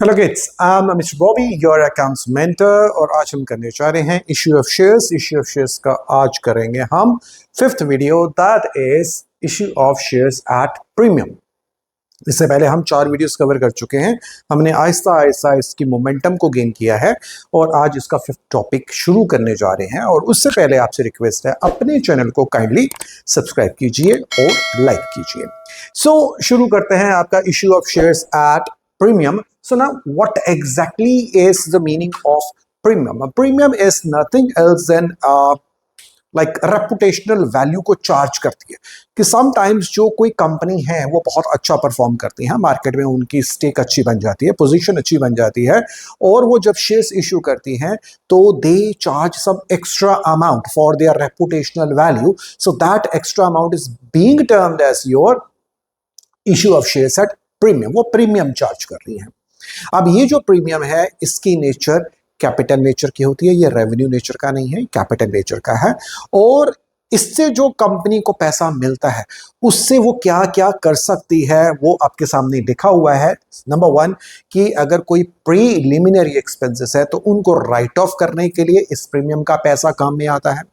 Hello kids, I am mister Bobby, your accounts mentor. और आज हम करने जा रहे हैं issue of shares. Issue of shares का आज करेंगे हम fifth video, that is issue of shares at premium. इससे पहले हम 4 वीडियोस कवर कर चुके हैं। हमने आहिस्ता आहिस्ता इसकी मोमेंटम को गेन किया है और आज इसका फिफ्थ टॉपिक शुरू करने जा रहे हैं। और उससे पहले आपसे रिक्वेस्ट है, अपने चैनल को काइंडली सब्सक्राइब कीजिए और लाइक कीजिए। सो शुरू करते हैं आपका issue of shares eight premium. So now what exactly is the meaning of premium? A premium is nothing else than like reputational value को चार्ज करती है कि समटाइम्स जो कोई कंपनी है वो बहुत अच्छा परफॉर्म करती है, मार्केट में उनकी स्टेक अच्छी बन जाती है, पोजीशन अच्छी बन जाती है, और वो जब शेयर्स इशू करती हैं तो they charge some extra amount for their reputational value. So that extra amount is being termed as your issue of shares at premium. वो प्रीमियम चार्ज कर रही हैं। अब ये जो प्रीमियम है इसकी नेचर कैपिटल नेचर की होती है, ये रेवेन्यू नेचर का नहीं है, कैपिटल नेचर का है। और इससे जो कंपनी को पैसा मिलता है उससे वो क्या क्या कर सकती है वो आपके सामने लिखा हुआ है। नंबर 1 कि अगर कोई प्रीलिमिनरी एक्सपेंसेस है तो उनको राइट ऑफ करने के लिए इस प्रीमियम का पैसा काम में आता है।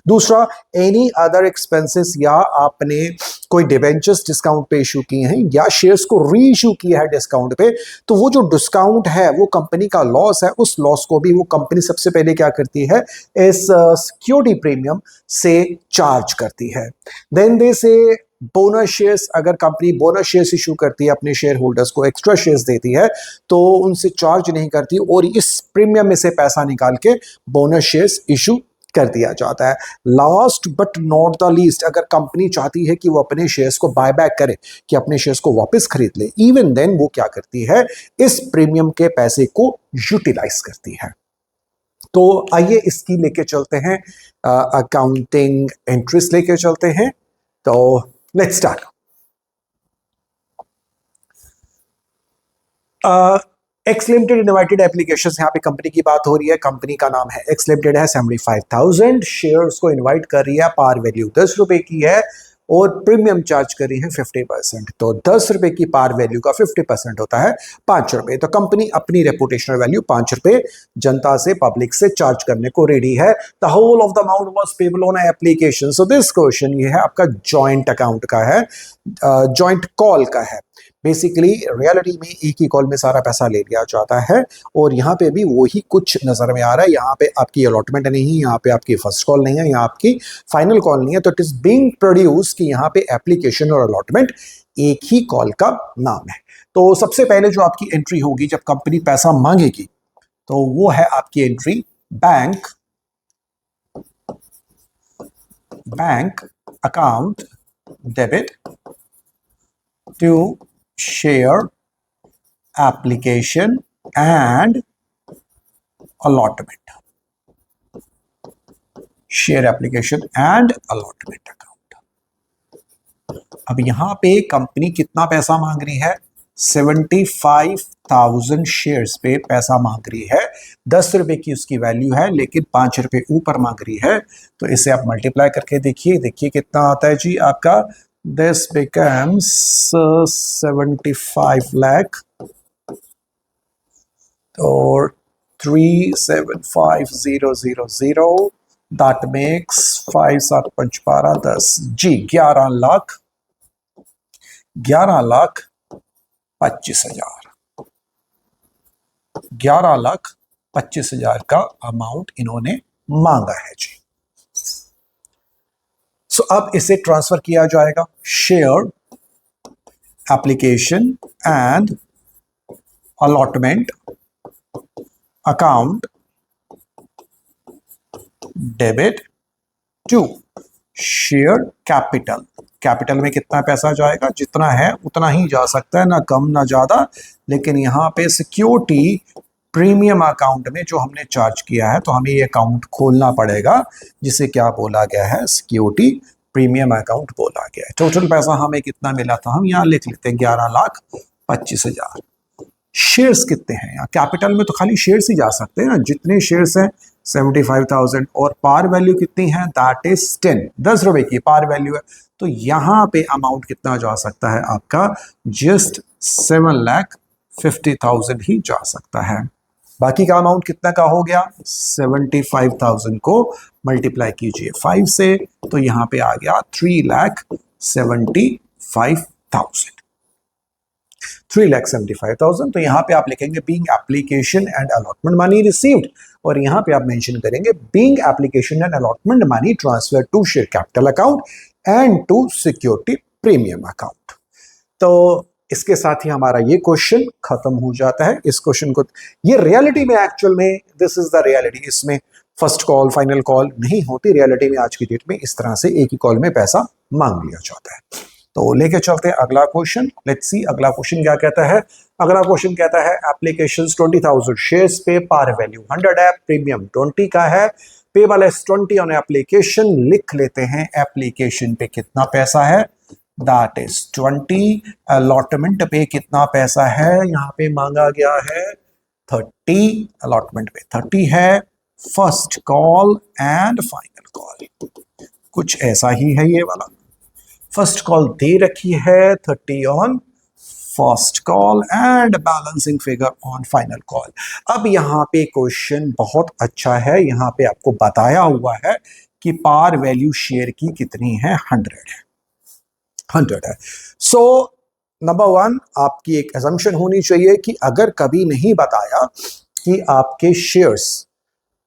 दूसरा, एनी अदर एक्सपेंसेस, या आपने कोई डिबेंचर्स डिस्काउंट पे इशू किए हैं या शेयर्स को री इशू किया है डिस्काउंट पे, तो वो जो डिस्काउंट है वो कंपनी का लॉस है, उस लॉस को भी वो कंपनी सबसे पहले क्या करती है, इस सिक्योरिटी प्रीमियम से चार्ज करती है। देन दे से बोनस शेयर्स, अगर कंपनी बोनस शेयर्स इशू करती है अपने शेयर होल्डर्स को, एक्स्ट्रा शेयर्स देती है तो उनसे चार्ज नहीं करती और इस प्रीमियम में से पैसा निकाल के बोनस शेयर्स इशू कर दिया जाता है। Last but not the least, अगर कंपनी चाहती है कि वो अपने शेयर्स को बाय बैक करे, कि अपने शेयर्स को वापस खरीद ले, इवन देन वो क्या करती है, इस प्रीमियम के पैसे को यूटिलाइज करती है। तो आइए इसकी लेके चलते हैं, अकाउंटिंग एंट्रीज लेके चलते हैं। तो let's start. X limited invited application, यहाँ पे कंपनी की बात हो रही है। कंपनी का नाम है एक्स लिमिटेड है, 75,000 शेयर्स को इनवाइट कर रही है। पार वैल्यू 10 रुपए की है और प्रीमियम चार्ज कर रही है 50%। तो 10 रुपए की पार वैल्यू का 50% होता है 5 रुपए। तो कंपनी अपनी रेपुटेशनल वैल्यू 5 रुपए जनता से, पब्लिक से चार्ज करने को रेडी है। The whole of the amount was payable on application. So this question ये है आपका जॉइंट अकाउंट का है, जॉइंट कॉल का है। बेसिकली रियलिटी में एक ही कॉल में सारा पैसा ले लिया जाता है और यहाँ पे भी वही कुछ नजर में आ रहा है। यहाँ पे आपकी अलॉटमेंट नहीं, यहाँ पे आपकी फर्स्ट कॉल नहीं है, यहाँ आपकी फाइनल कॉल नहीं है। तो इट इज बीइंग प्रोड्यूस कि यहाँ पे एप्लीकेशन और अलॉटमेंट एक ही कॉल का नाम है। तो सबसे पहले जो आपकी एंट्री होगी जब कंपनी पैसा मांगेगी तो वो है आपकी entry bank account debit to share application and allotment, share application and allotment account। अब यहां पे कंपनी कितना पैसा मांग रही है, 75,000 शेयर्स पे पैसा मांग रही है। 10 रुपए की उसकी वैल्यू है लेकिन 5 रुपए ऊपर मांग रही है। तो इसे आप मल्टीप्लाई करके देखिए कितना आता है जी आपका। This becomes 75 lakh or 375,000, that makes 5 7 5 12 10 जी 11,25,000 11,25,000 का अमाउंट इन्होंने मांगा है जी। सो अब इसे ट्रांसफर किया जाएगा share application and allotment account debit to share capital. Capital में कितना पैसा जाएगा, जितना है उतना ही जा सकता है, ना कम ना ज्यादा। लेकिन यहाँ पे सिक्योरिटी प्रीमियम अकाउंट में जो हमने चार्ज किया है तो हमें ये अकाउंट खोलना पड़ेगा, जिसे क्या बोला गया है, सिक्योरिटी प्रीमियम अकाउंट बोला गया है। टोटल पैसा हमें कितना मिला था, हम यहाँ लिख लेते हैं 11,25,000। शेयर्स कितने हैं, यहाँ कैपिटल में तो खाली शेयर्स ही जा सकते हैं ना, जितने शेयर्स हैं 75,000 और पार वैल्यू कितनी है, दैट इज 10 रुपए की पार वैल्यू है। तो यहाँ पे अमाउंट कितना जा सकता है आपका, जस्ट 7,50,000 50,000 ही जा सकता है। बाकी का अमाउंट कितना का हो गया, 75,000 को मल्टीप्लाई कीजिए 5 से, तो यहां पे आ गया 3,75,000। 3,75,000। तो यहां पे आप लिखेंगे being application and allotment money received, और यहां पे आप मेंशन करेंगे being application and allotment money transfer to share capital account and to security premium account. तो इसके साथ ही हमारा ये क्वेश्चन खत्म हो जाता है। इस क्वेश्चन को, ये रियलिटी में एक्चुअल में दिस इज द रियलिटी, इसमें फर्स्ट कॉल फाइनल कॉल नहीं होती रियलिटी में। आज की डेट में इस तरह से एक ही कॉल में पैसा मांग लिया जाता है। तो लेके चलते हैं अगला क्वेश्चन। लेट्स सी अगला क्वेश्चन क्या कहता है। अगला क्वेश्चन कहता है एप्लीकेशंस 20,000 शेयर्स पे, पार वैल्यू 100 है, प्रीमियम 20 का है, पेबल एस 20 ऑन एप्लीकेशन। लिख लेते हैं एप्लीकेशन पे कितना पैसा है, दैट इज 20। अलॉटमेंट पे कितना पैसा है, यहाँ पे मांगा गया है 30, अलॉटमेंट पे 30 है। First call and final call, कुछ ऐसा ही है ये वाला। फर्स्ट कॉल दे रखी है 30 on first call and balancing figure on final call. अब यहाँ पे क्वेश्चन बहुत अच्छा है, यहाँ पे आपको बताया हुआ है कि पार वैल्यू शेयर की कितनी है, 100 है। सो नंबर 1 आपकी एक असम्पशन होनी चाहिए कि अगर कभी नहीं बताया कि आपके शेयर्स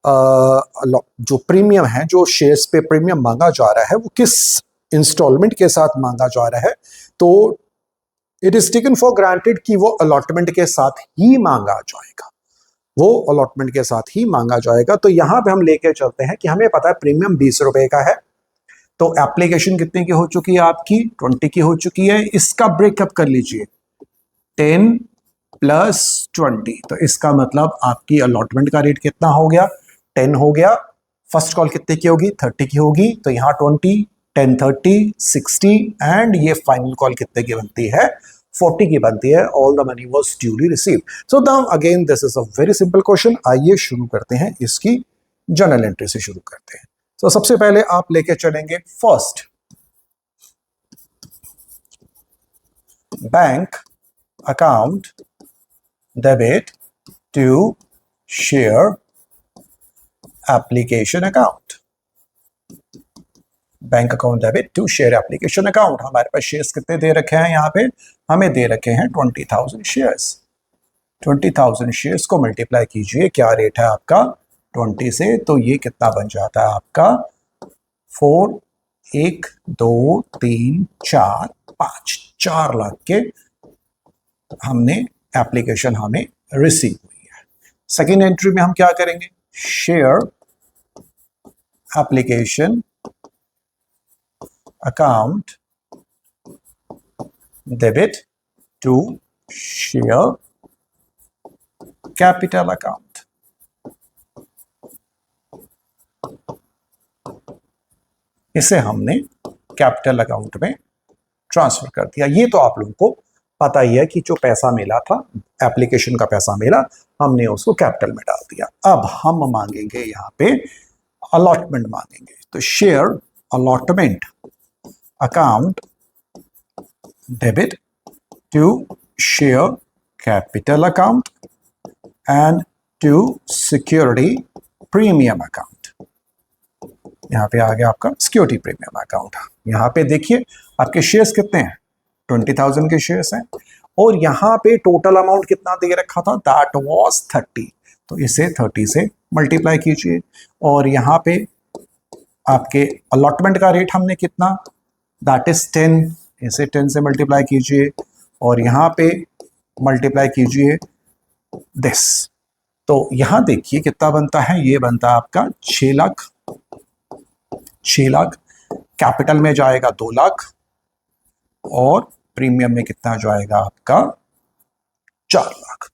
जो प्रीमियम है, जो शेयर्स पे प्रीमियम मांगा जा रहा है वो किस इंस्टॉलमेंट के साथ मांगा जा रहा है, तो it is taken for granted कि वो अलॉटमेंट के साथ ही मांगा जाएगा, वो अलॉटमेंट के साथ ही मांगा जाएगा। तो यहां पे हम लेके चलते हैं कि हमें पता है प्रीमियम 20 रुपए का है, तो एप्लीकेशन कितने की हो चुकी है आपकी, 20 की हो चुकी है। इसका ब्रेकअप कर लीजिए 10 प्लस 20, तो इसका मतलब आपकी अलॉटमेंट का रेट कितना हो गया, 10 हो गया। फर्स्ट कॉल कितने की होगी, 30 की होगी, तो यहाँ 20, 10, 30, 60 एंड ये फाइनल कॉल कितने की बनती है, 40 की बनती है। All the money was duly received. So now again this is a very simple question. आइए शुरू करते हैं, इसकी जर्नल एंट्री से शुरू करते हैं। तो सबसे पहले आप लेके चलेंगे first bank account debit to share application account. Bank account debit to share application account. हमारे पास शेयर्स कितने दे रखे हैं, यहाँ पे हमें दे रखे हैं 20,000 शेयर्स। 20,000 शेयर्स को मल्टीप्लाई कीजिए, क्या रेट है आपका 20 से, तो ये कितना बन जाता है आपका 4, 1, 2, 3, 4, 5, 4 लाख के हमने एप्लीकेशन हमें रिसीव हुई है। सेकेंड एंट्री में हम क्या करेंगे, share application account debit to share capital account. इसे हमने कैपिटल अकाउंट में ट्रांसफर कर दिया। ये तो आप लोगों को पता ही है कि जो पैसा मिला था, एप्लीकेशन का पैसा मिला, हमने उसको कैपिटल में डाल दिया। अब हम मांगेंगे यहाँ पे अलॉटमेंट मांगेंगे, तो share allotment account debit to share capital account and to security premium account. यहाँ पे आ गया आपका सिक्योरिटी प्रीमियम अकाउंट। यहाँ पे देखिए आपके शेयर्स कितने हैं, 20,000 के शेयर्स हैं, और यहाँ पे टोटल अमाउंट कितना दे रखा था, दैट वाज 30, तो इसे 30 से मल्टीप्लाई कीजिए। और यहाँ पे आपके अलॉटमेंट का रेट हमने कितना, दैट इज 10, इसे 10 से मल्टीप्लाई कीजिए, और यहाँ पे मल्टीप्लाई कीजिए दिस, तो यहाँ देखिए कितना बनता है, ये बनता है आपका 6 लाख। 6 लाख कैपिटल में जाएगा 2 लाख, और प्रीमियम में कितना जाएगा आपका 4 लाख।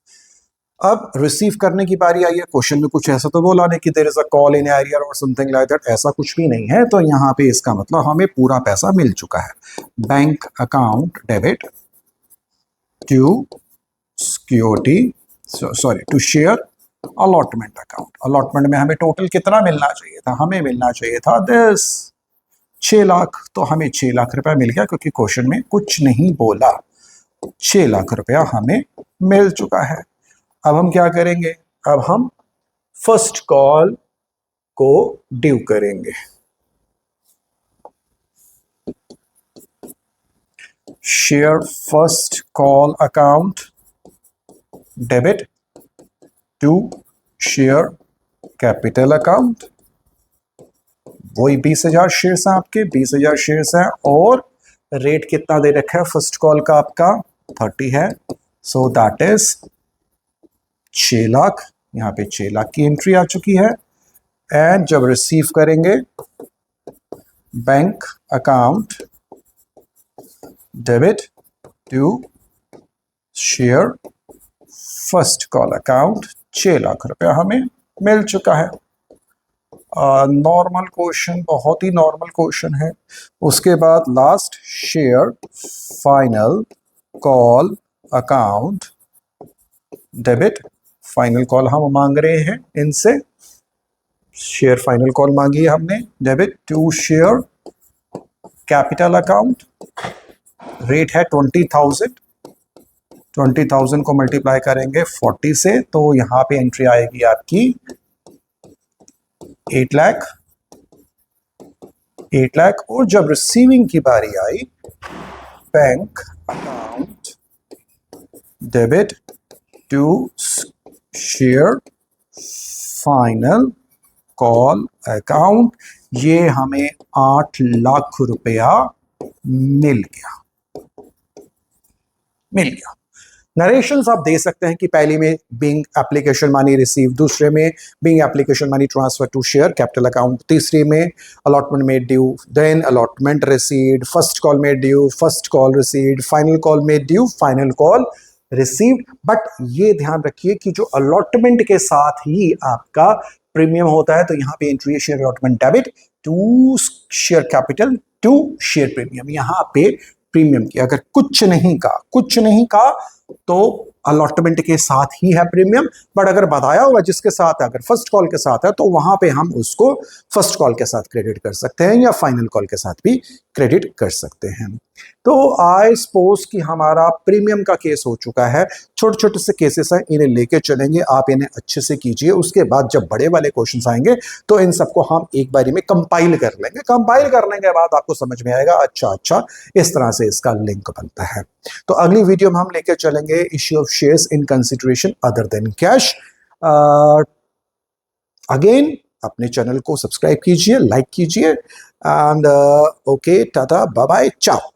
अब रिसीव करने की बारी आई है। क्वेश्चन में कुछ ऐसा तो बोला नहीं कि there is a call in arrear और समथिंग लाइक दैट, ऐसा कुछ भी नहीं है। तो यहाँ पे इसका मतलब हमें पूरा पैसा मिल चुका है। Bank account debit to security to share allotment account. Allotment में हमें टोटल कितना मिलना चाहिए था, हमें मिलना चाहिए था दिस 6 लाख, तो हमें 6 लाख रुपया मिल गया, क्योंकि क्वेश्चन में कुछ नहीं बोला। 6 लाख रुपया हमें मिल चुका है। अब हम क्या करेंगे, अब हम फर्स्ट कॉल को ड्यू करेंगे। Share first call account debit to share capital account. वही 20,000 शेयर्स हैं आपके, 20,000 शेयर्स हैं और रेट कितना दे रखा है फर्स्ट कॉल का आपका 30 है। सो दैट इज 6 लाख, यहाँ पे 6 लाख की एंट्री आ चुकी है। एंड जब रिसीव करेंगे bank account debit to share first call account 6 lakh रुपया हमें मिल चुका है। नॉर्मल क्वेश्चन, बहुत ही नॉर्मल क्वेश्चन है। उसके बाद last share final call account debit, final call हम मांग रहे हैं इनसे, शेयर फाइनल कॉल मांगी है हमने, debit to share capital account. Rate है 20,000, 20,000 को मल्टीप्लाई करेंगे 40 से तो यहां पे एंट्री आएगी आपकी 8 लाख, 8 लाख। और जब रिसीविंग की बारी आई, bank account debit to share final call account, ये हमें 8 लाख रुपया मिल गया, मिल गया। नरेशंस आप दे सकते हैं कि पहली में बीइंग एप्लीकेशन मनी रिसीव, दूसरे में being application money transfer to share capital account, तीसरी में allotment made due, then allotment received, first call made due, first call received, final call made due, final call received. But ये ध्यान रखिए कि जो allotment के साथ ही आपका प्रीमियम होता है, तो यहाँ पे एंट्री है share allotment debit to share capital to share premium. यहाँ पे प्रीमियम की अगर कुछ नहीं कहा तो अलॉटमेंट के साथ ही है प्रीमियम। बट अगर बताया हुआ जिसके साथ है, अगर फर्स्ट कॉल के साथ है, तो वहां पे हम उसको फर्स्ट कॉल के साथ क्रेडिट कर सकते हैं या फाइनल कॉल के साथ भी क्रेडिट कर सकते हैं। तो आई सपोज कि हमारा प्रीमियम का केस हो चुका है। छोटे छोटे से केसेस हैं, इन्हें लेके चलेंगे, आप इन्हें अच्छे से कीजिए। उसके बाद जब बड़े वाले क्वेश्चंस आएंगे तो इन सबको हम एक बारी में कंपाइल कर लेंगे। कंपाइल करने के बाद आपको समझ में आएगा अच्छा इस तरह से इसका लिंक बनता है। तो अगली वीडियो में हम लेके चलेंगे issue of shares in consideration other than cash. Again अपने चैनल को सब्सक्राइब कीजिए, लाइक कीजिए and okay, tata, bye bye, चाओ।